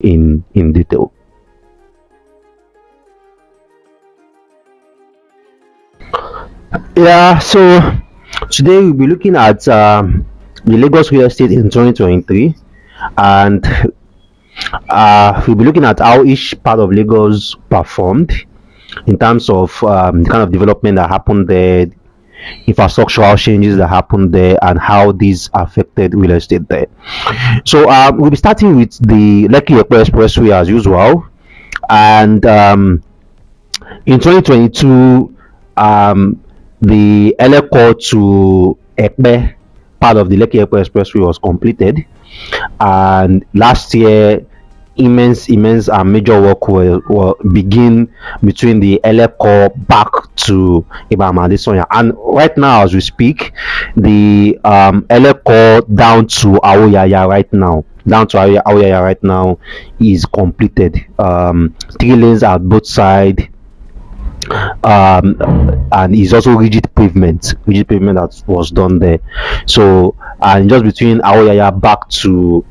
in detail. Yeah, so today we'll be looking at the Lagos real estate in 2023, and we'll be looking at how each part of Lagos performed in terms of the kind of development that happened there, infrastructural changes that happened there, and how these affected real estate there. So we'll be starting with the Lekki-Epe expressway as usual, and in 2022, the Eleko to Epe part of the Lekki-Epe expressway was completed, and last year immense and major work will begin between the Eleko back to Ibadan, and right now as we speak, the Eleko down to Awoyaya right now is completed. 3 lanes at both sides, and it's also rigid pavement that was done there. So, and just between Awoyaya back to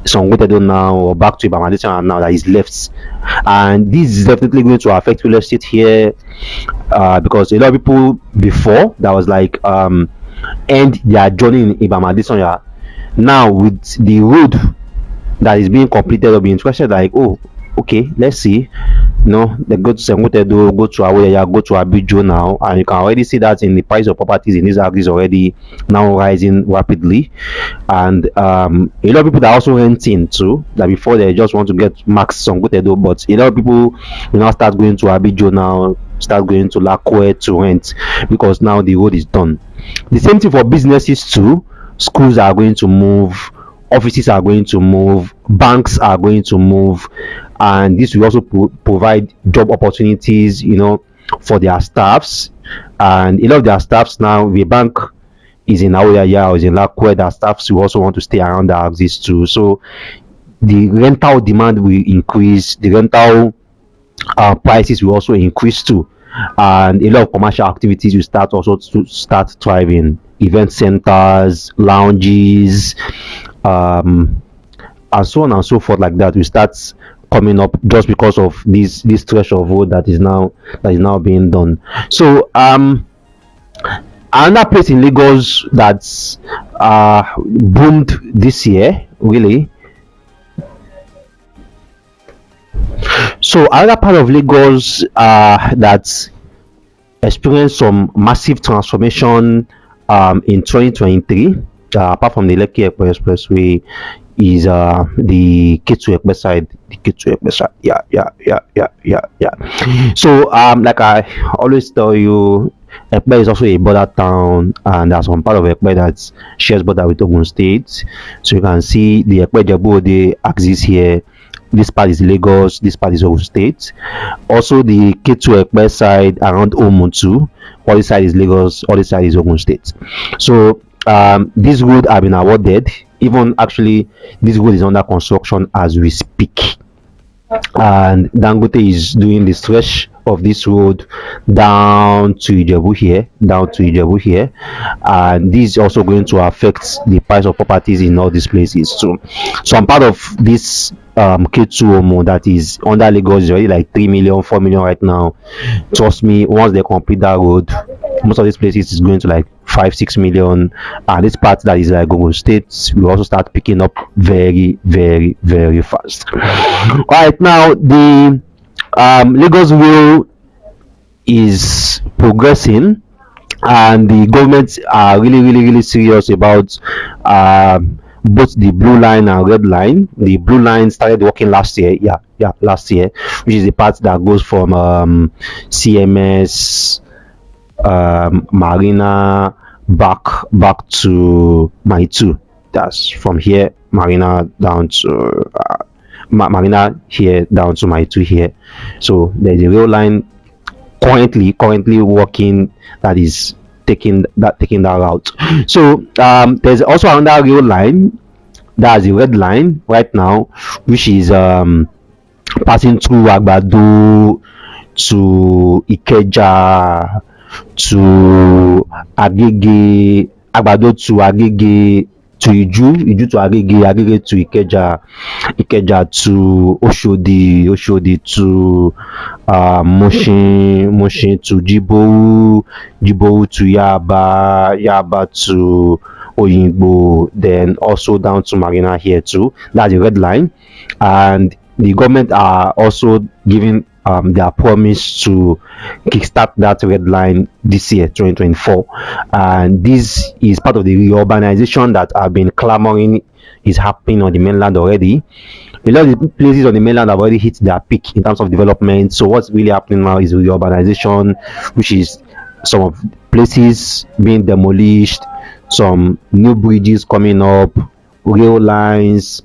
Sangotedo now, or back to Ibadan now, that is left, and this is definitely going to affect real estate here, because a lot of people before that was like end their journey in Ibadan now with the road that is being completed, will be interested like, oh, okay, let's see. They go to Sangotedo, go to Awoyaya, go to Abijo now, and you can already see that in the price of properties in these areas already now rising rapidly. And a lot of people that are also renting too, that before they just want to get max Sangotedo, but a lot of people will now start going to Abijo now, start going to Lakowe to rent, because now the road is done. The same thing for businesses too. Schools are going to move, offices are going to move, banks are going to move, and this will also provide job opportunities, for their staffs. And a lot of their staffs now, the bank is in Awoyaya or is in Lakowe, their staffs will also want to stay around the axis too. So the rental demand will increase, the rental prices will also increase too, and a lot of commercial activities will start thriving. Event centers, lounges, and so on and so forth, like that will start coming up just because of this stretch of road that is now being done. So another place in Lagos that's boomed this year, really. So another part of Lagos that's experienced some massive transformation in 2023, apart from the Lekki-Epe expressway, is the Ketu-Epe side. Yeah. So like I always tell you, Epe is also a border town, and there's some part of Epe that shares border with Ogun State. So you can see the Epe-Ijebu-Ode axis here. This part is Lagos, this part is Ogun State. Also the Ketu-Epe side around Omutu, all this side is Lagos, all this side is Ogun State. So this road have been awarded. Even actually, this road is under construction as we speak, and Dangote is doing the stretch of this road down to Ijebu here, and this is also going to affect the price of properties in all these places too. So I'm part of this K2 Omo that is under Lagos, is already like 3 million, 4 million right now. Trust me, once they complete that road, most of these places is going to like 5-6 million, and this part that is like Google State will also start picking up very, very, very fast. Right now, the Lagos Rail is progressing, and the government are really, really, really serious about both the blue line and red line. The blue line started working last year, last year, which is the part that goes from CMS, Marina, back to my 2. That's from here, Marina down to Marina here down to my 2 here. So there's a rail line currently working that is taking that route. So there's also another rail line, that's the red line right now, which is passing through Agbado to Ikeja to Agege, Agbado to Agege, to Iju to Agege, Agege to Ikeja, Ikeja to Oshodi, Oshodi to Mushin to Jibowu, Jibowu to Yaba, Yaba to Oyingbo, then also down to Marina here too. That's the red line, and the government are also giving their promise to kickstart that red line this year 2024, and this is part of the reurbanization that have been clamoring is happening on the mainland already. A lot of the places on the mainland have already hit their peak in terms of development. So what's really happening now is reurbanization, which is some of places being demolished, some new bridges coming up, rail lines,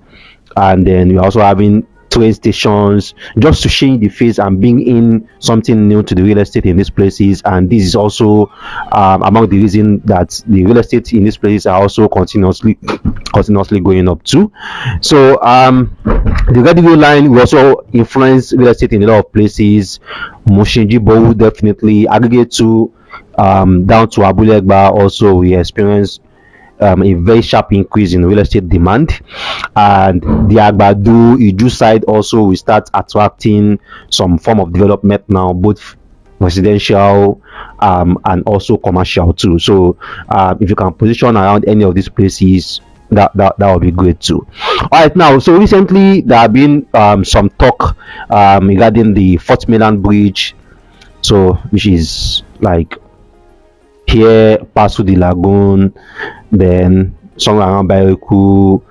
and then we're also having train stations just to change the face and bring in something new to the real estate in these places. And this is also among the reason that the real estate in these places are also continuously going up too. So the red rail line will also influence real estate in a lot of places. Mushinji Bowu definitely, aggregate to down to Abulegba also we experience a very sharp increase in real estate demand, and the Agbado Iju side also will start attracting some form of development now, both residential and also commercial too. So if you can position around any of these places, that would be great too. All right, now, so recently there have been some talk regarding the Fort Mainland Bridge, so which is like here pass through the lagoon, then somewhere around Baireku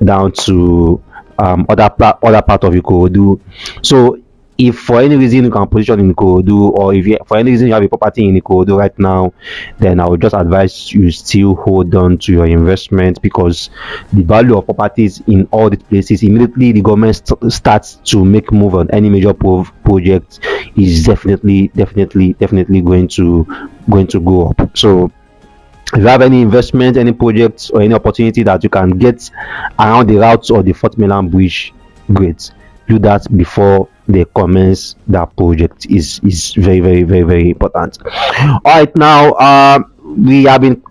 down to other part of Ikorodu. So if for any reason you can position in Ikorodu, or if for any reason you have a property in Ikorodu right now, then I would just advise you still hold on to your investment, because the value of properties in all these places, immediately the government starts to make move on any major project, is definitely going to go up. So if you have any investment, any projects, or any opportunity that you can get around the routes of the Fort Mainland Bridge, great. Do that before they commence that project. Is very important. All right, now we have been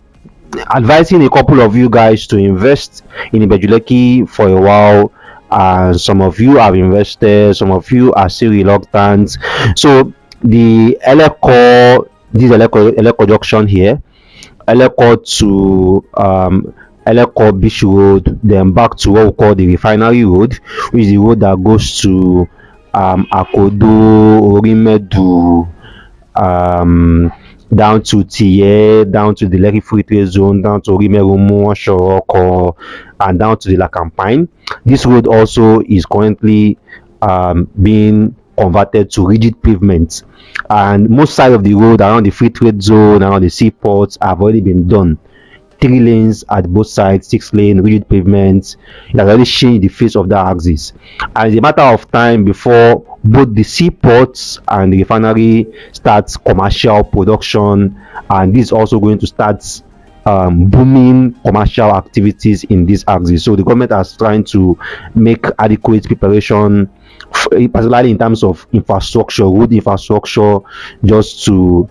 advising a couple of you guys to invest in Ibejuleki for a while, and some of you have invested, some of you are still reluctant. So the Eleko, this Eleko junction here, Eleko to Eleko Beach Road, then back to what we call the Refinery Road, which is the road that goes to Akodo, Orimedu, down to Tiye, down to the Lekki Free Trade Zone, down to Orimerumu, Shoroko, and down to the Campagne. This road also is currently being converted to rigid pavements, and most side of the road around the free trade zone, around the seaports, have already been done. 3 lanes at both sides, 6 lane rigid pavements. It has already changed the face of that axis, and it's a matter of time before both the seaports and the refinery starts commercial production, and this is also going to start booming commercial activities in this axis. So the government is trying to make adequate preparation, particularly in terms of infrastructure, road infrastructure, just to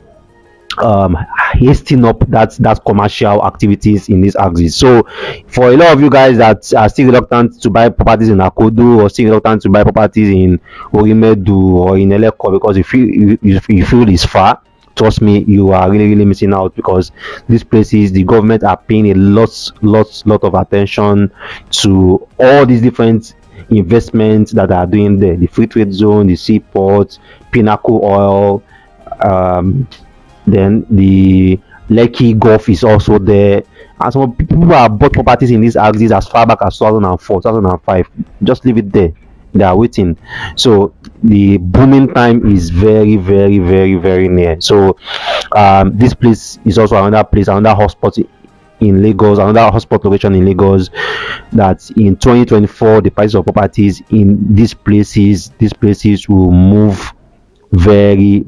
hasten up that commercial activities in this axis. So for a lot of you guys that are still reluctant to buy properties in Akodo, or still reluctant to buy properties in Orimedu or in Eleko because you feel it's far, trust me, you are really missing out, because these places, the government are paying a lot of attention to all these different investments that are doing there: the free trade zone, the seaport, Pinnacle Oil, then the Lekki Gulf is also there, and some people have bought properties in these axes as far back as 2004, 2005. Just leave it there. They are waiting. So the booming time is very near. So this place is also another place, another hotspot in Lagos, another hotspot location in Lagos, that in 2024 the prices of properties in these places will move very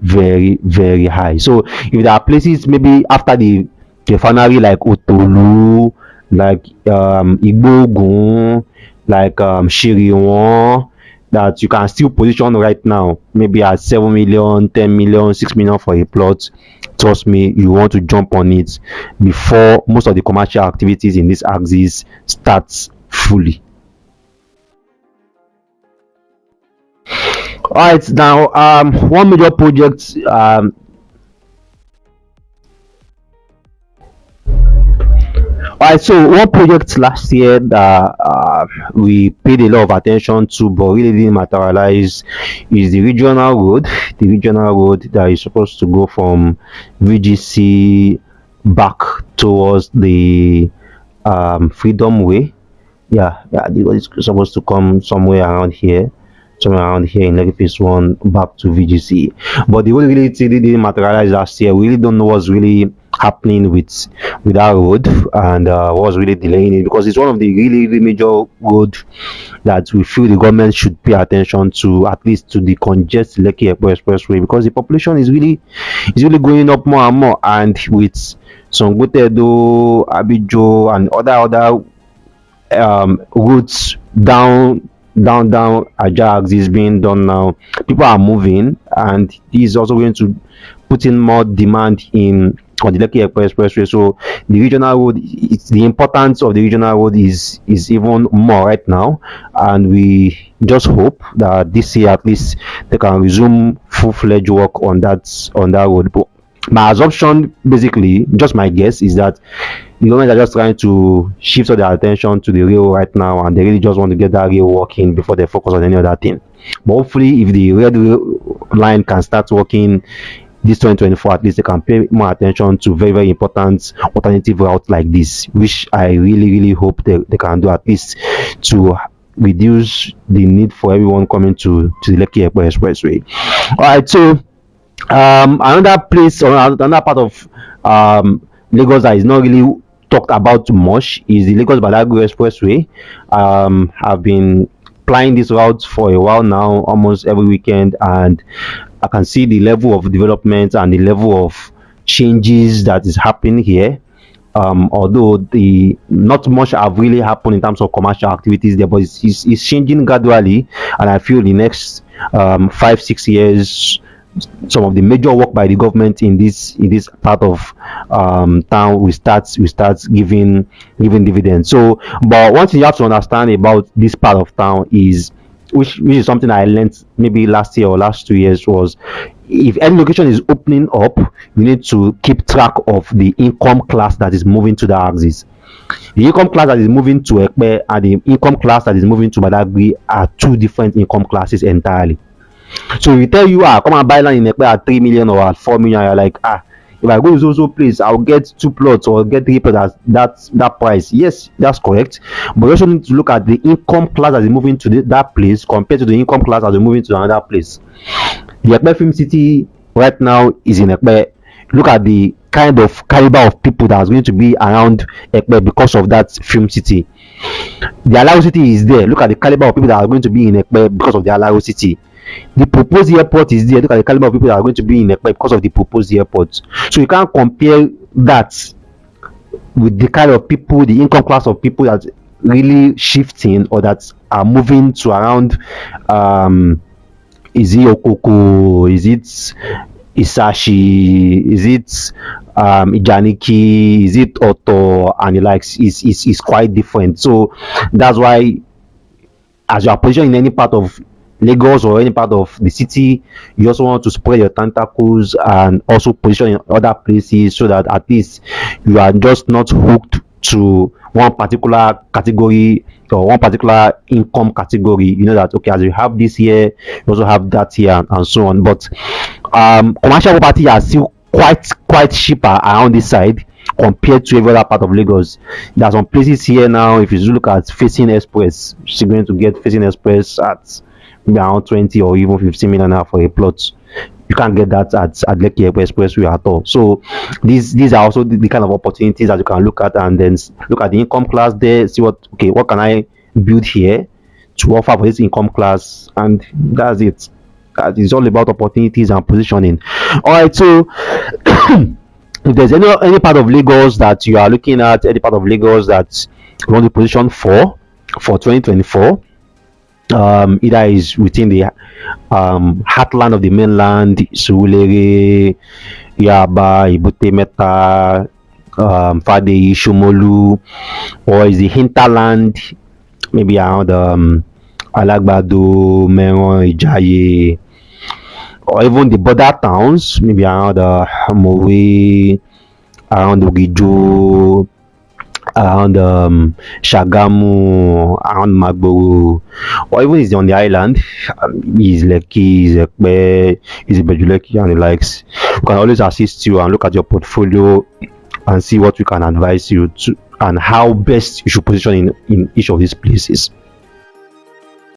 high. So if there are places maybe after the refinery, like Otolu, like Igbogun, like Shiriwon, that you can still position right now, maybe at 7 million, 10 million, 6 million for a plot. Trust me, you want to jump on it before most of the commercial activities in this axis starts fully. All right, now one major project Alright, so one project last year that we paid a lot of attention to but really didn't materialize is the regional road. The regional road that is supposed to go from VGC back towards the Freedom Way. Yeah, it was supposed to come somewhere around here in Lekki Phase 1 back to VGC. But the road really didn't materialize last year. We really don't know what's really happening with that road and what's really delaying it, because it's one of the really major road that we feel the government should pay attention to, at least to the congested Lekki-Epe expressway, because the population is really going up more and more, and with Sangotedo, Abijo, and other routes down Ajax is being done now. People are moving, and this is also going to put in more demand in on the Lekki Expressway. So the regional road, the importance of the regional road is even more right now, and we just hope that this year at least they can resume full-fledged work on that road. But my assumption, basically, just my guess, is that the government are just trying to shift all their attention to the rail right now, and they really just want to get that rail working before they focus on any other thing. But hopefully, if the red rail line can start working this 2024, at least they can pay more attention to very important alternative routes like this, which I really hope they can do, at least to reduce the need for everyone coming to the Lekki-Epe Expressway. All right, so another place or another part of Lagos that is not really talked about much is the Lagos Badagry Expressway. I've been plying this route for a while now, almost every weekend, and I can see the level of development and the level of changes that is happening here. Although the not much have really happened in terms of commercial activities there, but it's changing gradually, and I feel the next 5 6 years some of the major work by the government in this part of town will start giving dividends. So, but one thing you have to understand about this part of town is, which is something I learned maybe last year or last 2 years, was if any location is opening up, you need to keep track of the income class that is moving to the axis. The income class that is moving to Ekpe and the income class that is moving to Badagry are two different income classes entirely. So we tell you, come and buy land in Ekpe at 3 million or at 4 million, you're like, if I go to so place, I'll get 2 plots or get 3 plots at that price. Yes, that's correct. But you also need to look at the income class that is moving to that place compared to the income class that is moving to another place. The Ekpe Film City right now is in Ekpe. Look at the kind of caliber of people that is going to be around Ekpe because of that film city. The Alaro City is there. Look at the caliber of people that are going to be in Ekpe because of the Alaro City. The proposed airport is there. Look at the caliber of people that are going to be in Ekpe because of the proposed airport. So you can't compare that with the kind of people, the income class of people that really shifting or that are moving to around. Is it Okoko? Is it Isashi? Is it Ijaniki? Is it Otto? And the likes is quite different. So that's why, as you are positioned in any part of Lagos or any part of the city, you also want to spread your tentacles and also position in other places, so that at least you are just not hooked to one particular category or one particular income category. You know that, okay, as you have this here, you also have that here, and so on. But commercial property are still quite cheaper around this side compared to every other part of Lagos. There are some places here now, if you look at Facing Express, you're going to get Facing Express at maybe around 20 or even 15 million naira for a plot. You can't get that at Lekki-Epe Expressway at all. So these are also the kind of opportunities that you can look at, and then look at the income class there, see what can I build here to offer for this income class, and that's it. It's all about opportunities and positioning. All right, so if there's any part of Lagos that you are looking at, any part of Lagos that you want to position for 2024, Either is within the heartland of the mainland, Surulere, Yaba, Ibute Meta, Fadeyi, Shomolu, or is the hinterland, maybe around Alagbado, Meron, Ijaye, or even the border towns, maybe around Mowe, around Ogijo, around Shagamu, around Magboro, or even is on the island, is Lekki, is Epe, is Bejuleki and the likes. We can always assist you and look at your portfolio and see what we can advise you to and how best you should position in each of these places.